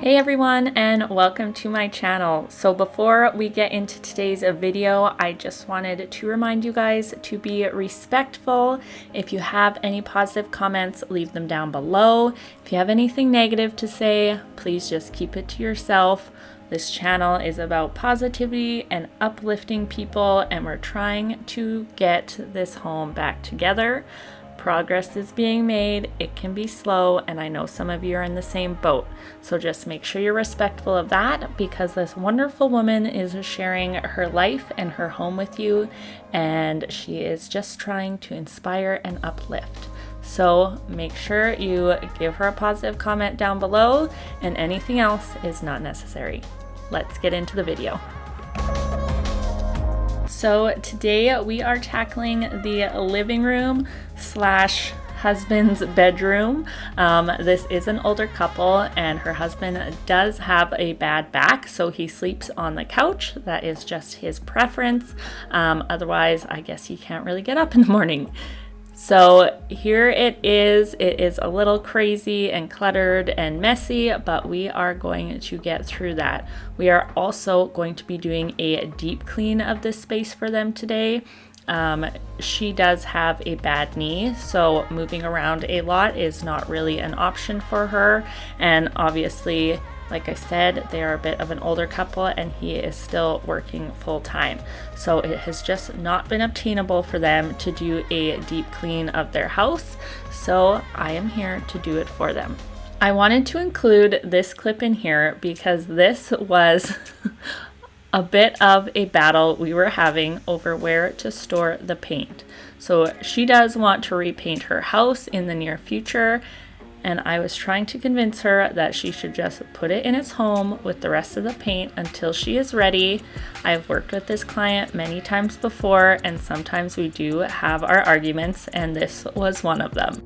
Hey everyone, and welcome to my channel. So before we get into today's video, I just wanted to remind you guys to be respectful. If you have any positive comments, leave them down below. If you have anything negative to say, please just keep it to yourself. This channel is about positivity and uplifting people, and we're trying to get this home back together. Progress is being made. It can be slow, and I know some of you are in the same boat. So just make sure you're respectful of that, because this wonderful woman is sharing her life and her home with you, and she is just trying to inspire and uplift. So make sure you give her a positive comment down below, and anything else is not necessary. Let's get into the video. So today we are tackling the living room slash husband's bedroom. This is an older couple, and her husband does have a bad back, so he sleeps on the couch. That is just his preference. Otherwise, I guess he can't really get up in the morning. So here it is. It is a little crazy and cluttered and messy, but we are going to get through that. We are also going to be doing a deep clean of this space for them today. She does have a bad knee, so moving around a lot is not really an option for her. And obviously, like I said, they are a bit of an older couple, and he is still working full time. So it has just not been obtainable for them to do a deep clean of their house. So I am here to do it for them. I wanted to include this clip in here because this was a bit of a battle we were having over where to store the paint. So she does want to repaint her house in the near future, and I was trying to convince her that she should just put it in its home with the rest of the paint until she is ready. I've worked with this client many times before, and sometimes we do have our arguments, and this was one of them.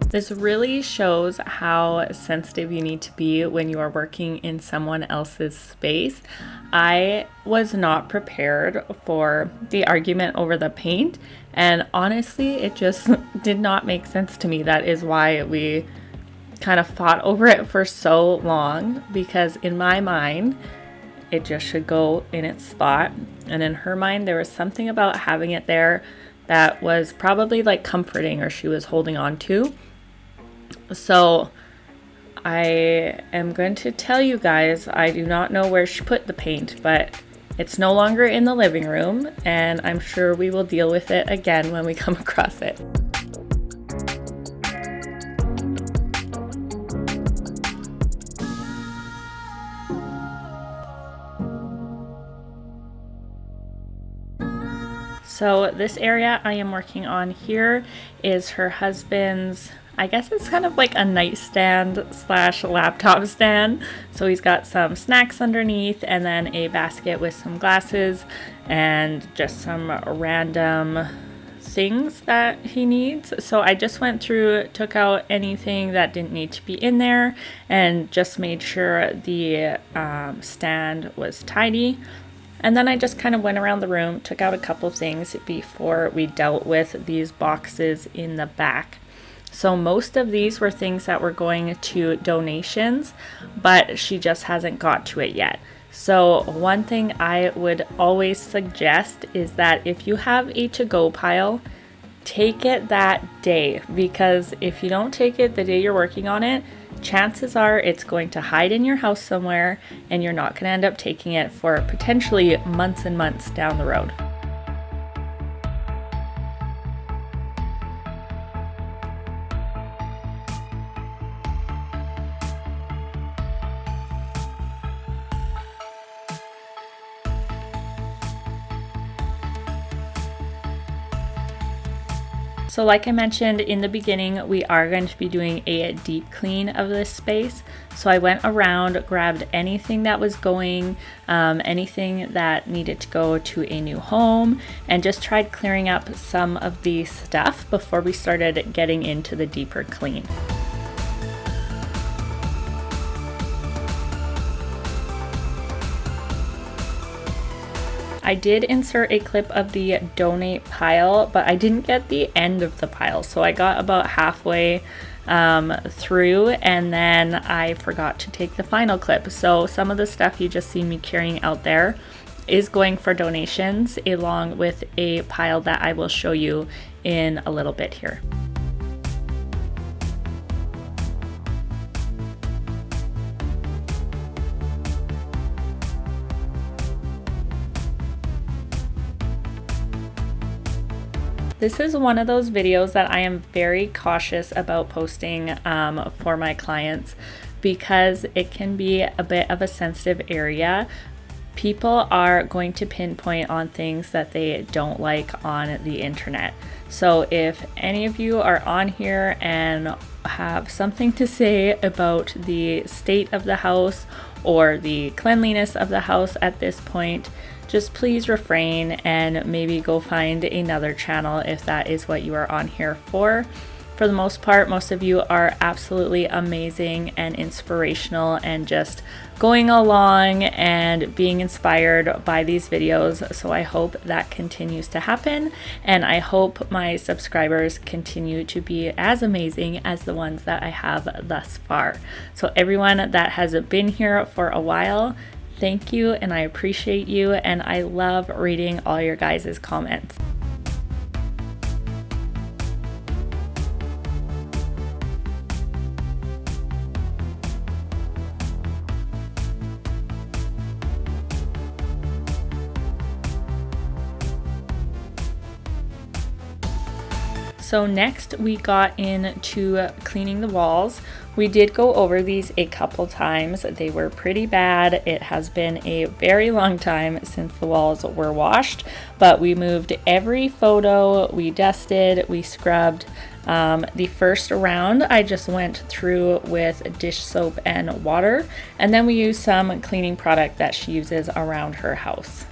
This really shows how sensitive you need to be when you are working in someone else's space. I was not prepared for the argument over the paint, and honestly, it just did not make sense to me. That is why we kind of fought over it for so long, because in my mind, it just should go in its spot. And in her mind, there was something about having it there that was probably like comforting, or she was holding on to. So I am going to tell you guys, I do not know where she put the paint, but it's no longer in the living room, and I'm sure we will deal with it again when we come across it. So this area I am working on here is her husband's, I guess it's kind of like a nightstand slash laptop stand. So he's got some snacks underneath, and then a basket with some glasses and just some random things that he needs. So I just went through, took out anything that didn't need to be in there, and just made sure the stand was tidy. And then I just kind of went around the room, took out a couple things before we dealt with these boxes in the back. So most of these were things that were going to donations, but she just hasn't got to it yet. So one thing I would always suggest is that if you have a to-go pile, take it that day, because if you don't take it the day you're working on it, chances are it's going to hide in your house somewhere, and you're not going to end up taking it for potentially months and months down the road. So like I mentioned in the beginning, we are going to be doing a deep clean of this space. So I went around, grabbed anything that was going, anything that needed to go to a new home, and just tried clearing up some of the stuff before we started getting into the deeper clean. I did insert a clip of the donate pile, but I didn't get the end of the pile. So I got about halfway through, and then I forgot to take the final clip. So some of the stuff you just see me carrying out there is going for donations, along with a pile that I will show you in a little bit here. This is one of those videos that I am very cautious about posting for my clients, because it can be a bit of a sensitive area. People are going to pinpoint on things that they don't like on the internet. So if any of you are on here and have something to say about the state of the house or the cleanliness of the house at this point, just please refrain and maybe go find another channel if that is what you are on here for. For the most part, most of you are absolutely amazing and inspirational and just going along and being inspired by these videos. So I hope that continues to happen, and I hope my subscribers continue to be as amazing as the ones that I have thus far. So everyone that has been here for a while, thank you, and I appreciate you, and I love reading all your guys' comments. So next we got into cleaning the walls. We did go over these a couple times. They were pretty bad. It has been a very long time since the walls were washed, but we moved every photo, we dusted, we scrubbed. The first round I just went through with dish soap and water, and then we used some cleaning product that she uses around her house.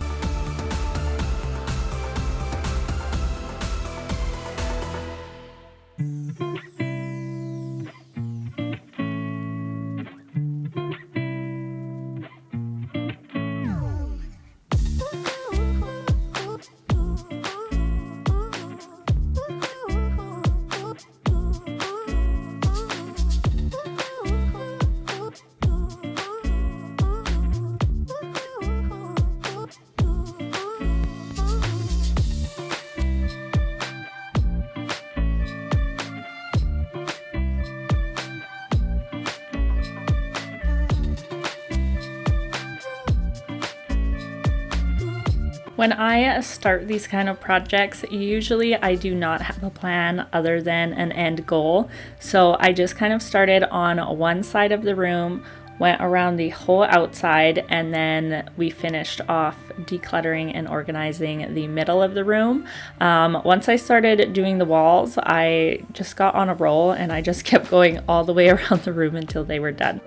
When I start these kind of projects, usually I do not have a plan other than an end goal. So I just kind of started on one side of the room, went around the whole outside, and then we finished off decluttering and organizing the middle of the room. Once I started doing the walls, I just got on a roll and I just kept going all the way around the room until they were done.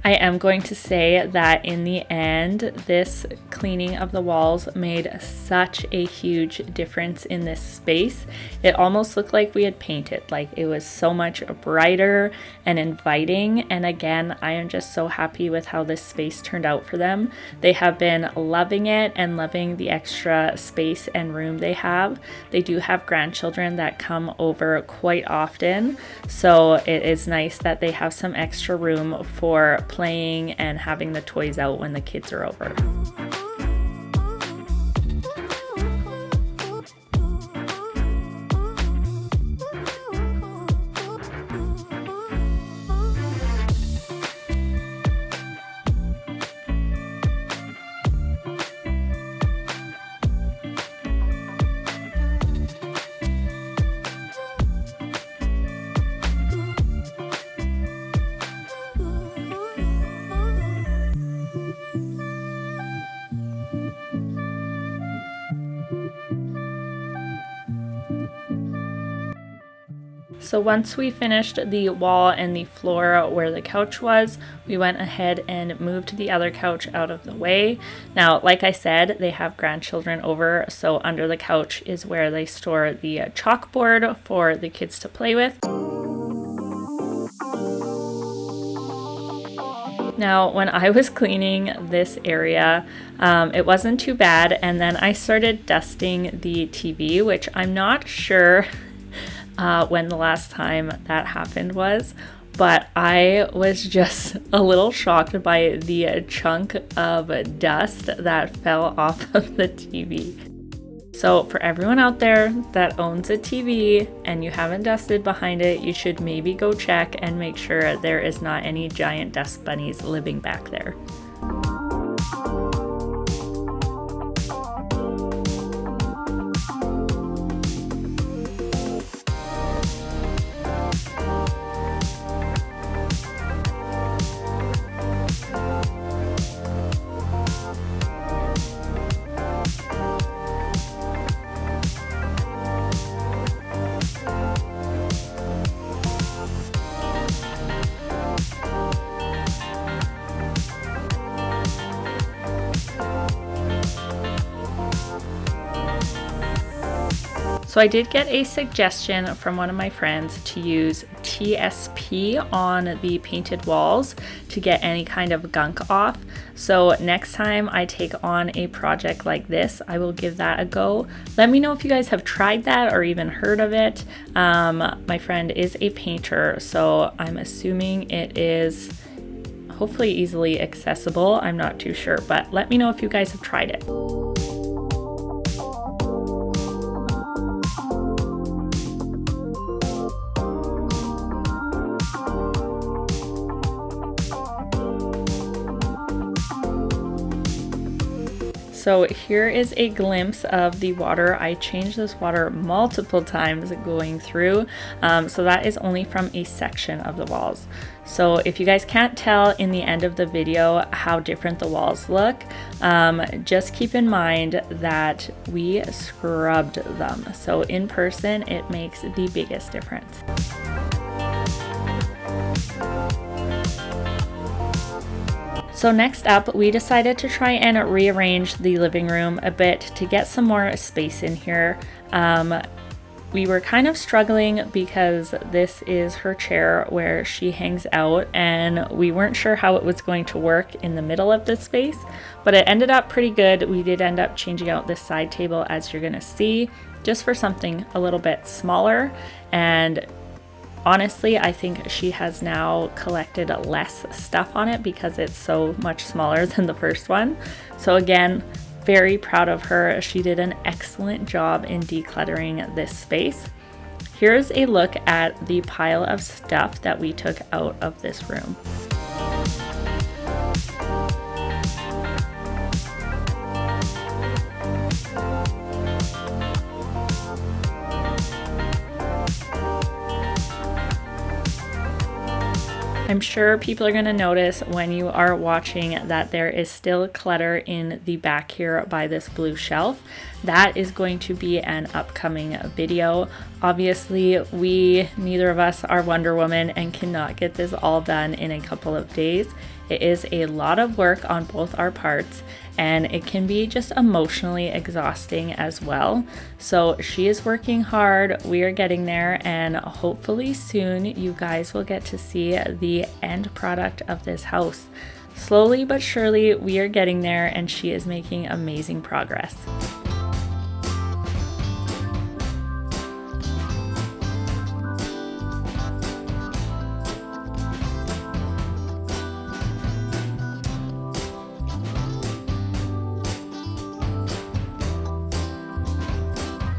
I am going to say that in the end, this cleaning of the walls made such a huge difference in this space. It almost looked like we had painted, like it was so much brighter and inviting. And again, I am just so happy with how this space turned out for them. They have been loving it and loving the extra space and room they have. They do have grandchildren that come over quite often, so it is nice that they have some extra room for playing and having the toys out when the kids are over. So once we finished the wall and the floor where the couch was, we went ahead and moved the other couch out of the way. Now, like I said, they have grandchildren over, so under the couch is where they store the chalkboard for the kids to play with. Now, when I was cleaning this area, it wasn't too bad, and then I started dusting the TV, which I'm not sure when the last time that happened was, but I was just a little shocked by the chunk of dust that fell off of the TV. So for everyone out there that owns a TV and you haven't dusted behind it, you should maybe go check and make sure there is not any giant dust bunnies living back there. So I did get a suggestion from one of my friends to use TSP on the painted walls to get any kind of gunk off. So next time I take on a project like this, I will give that a go. Let me know if you guys have tried that or even heard of it. My friend is a painter, so I'm assuming it is hopefully easily accessible. I'm not too sure, but let me know if you guys have tried it. So here is a glimpse of the water. I changed this water multiple times going through, so that is only from a section of the walls. So if you guys can't tell in the end of the video how different the walls look, just keep in mind that we scrubbed them. So in person, it makes the biggest difference. So next up, we decided to try and rearrange the living room a bit to get some more space in here. We were kind of struggling because this is her chair where she hangs out, and we weren't sure how it was going to work in the middle of this space, but it ended up pretty good. We did end up changing out this side table, as you're gonna see, just for something a little bit smaller. And honestly, I think she has now collected less stuff on it because it's so much smaller than the first one. So again, very proud of her. She did an excellent job in decluttering this space. Here's a look at the pile of stuff that we took out of this room. I'm sure people are going to notice when you are watching that there is still clutter in the back here by this blue shelf. That is going to be an upcoming video. Obviously, neither of us are Wonder Woman and cannot get this all done in a couple of days. It is a lot of work on both our parts, and it can be just emotionally exhausting as well. So she is working hard, we are getting there, and hopefully soon you guys will get to see the end product of this house. Slowly but surely we are getting there, and she is making amazing progress.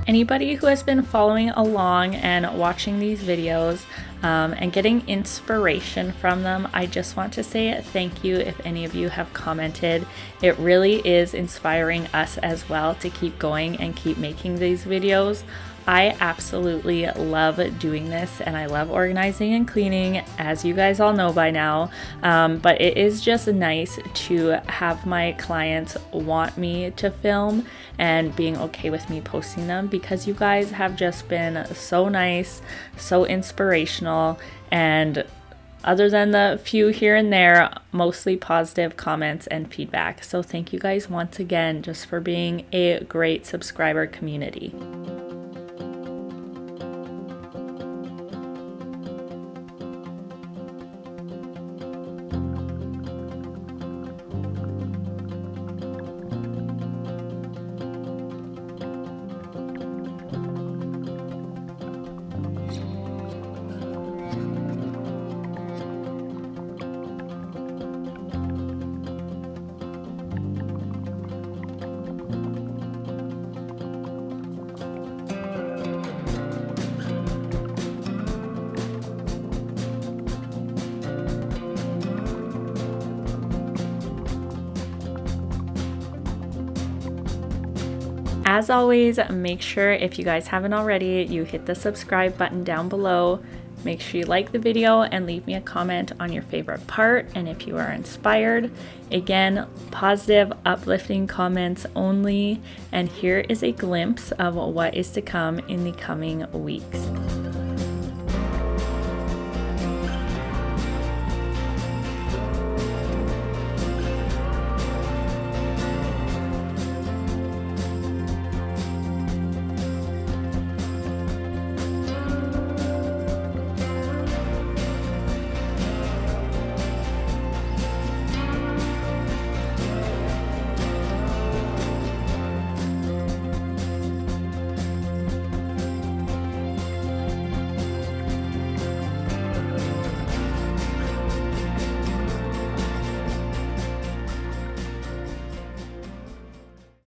Anybody who has been following along and watching these videos and getting inspiration from them, I just want to say thank you if any of you have commented. It really is inspiring us as well to keep going and keep making these videos. I absolutely love doing this, and I love organizing and cleaning, as you guys all know by now, but it is just nice to have my clients want me to film and being okay with me posting them, because you guys have just been so nice, so inspirational, and other than the few here and there, mostly positive comments and feedback. So thank you guys once again just for being a great subscriber community. As always, make sure if you guys haven't already, you hit the subscribe button down below. Make sure you like the video and leave me a comment on your favorite part and if you are inspired. Again, positive, uplifting comments only. And here is a glimpse of what is to come in the coming weeks.